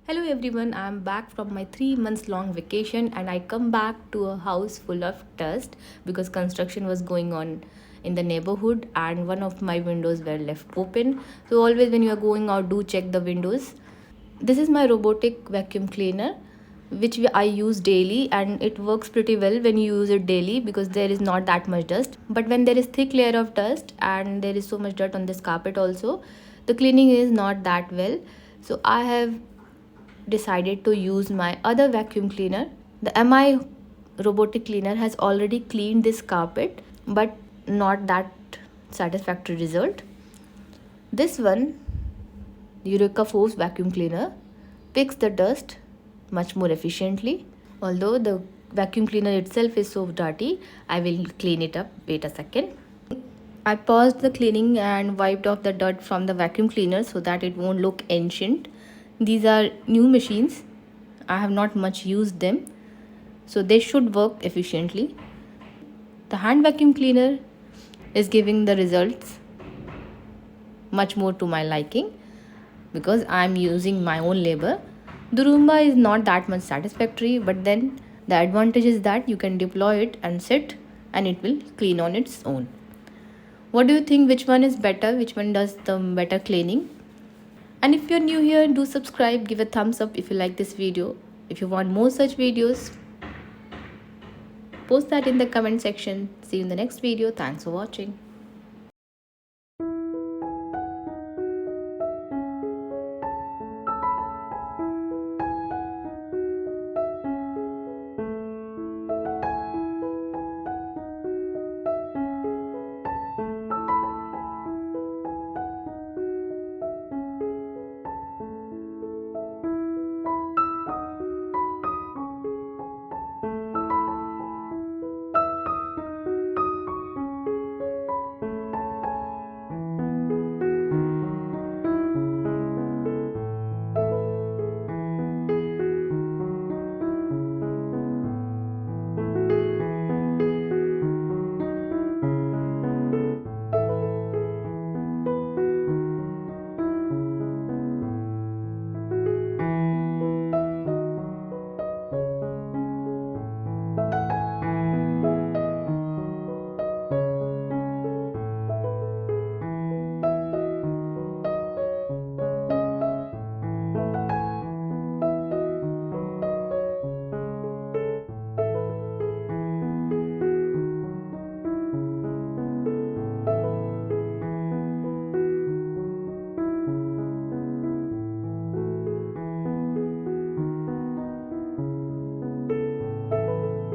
Hello everyone, I'm back from my 3 months long vacation and I come back to a house full of dust because construction was going on in the neighborhood and one of my windows were left open. So always when you are going out, do check the windows. This is my robotic vacuum cleaner which I use daily, and it works pretty well when you use it daily because there is not that much dust. But when there is thick layer of dust and there is so much dirt on this carpet also, the cleaning is not that well. So I have decided to use my other vacuum cleaner. The Mi robotic cleaner has already cleaned this carpet, but not that satisfactory result. This one, Eureka Forbes vacuum cleaner, picks the dust much more efficiently. Although the vacuum cleaner itself is so dirty, I will clean it up. Wait a second. I paused the cleaning and wiped off the dirt from the vacuum cleaner so that it won't look ancient. These are new machines. I have not much used them, so they should work efficiently. The hand vacuum cleaner is giving the results much more to my liking because I'm using my own labor. The Roomba is not that much satisfactory, but then the advantage is that you can deploy it and sit and it will clean on its own. What do you think? Which one is better? Which one does the better cleaning? And if you're new here, do subscribe, give a thumbs up if you like this video. If you want more such videos, post that in the comment section. See you in the next video. Thanks for watching.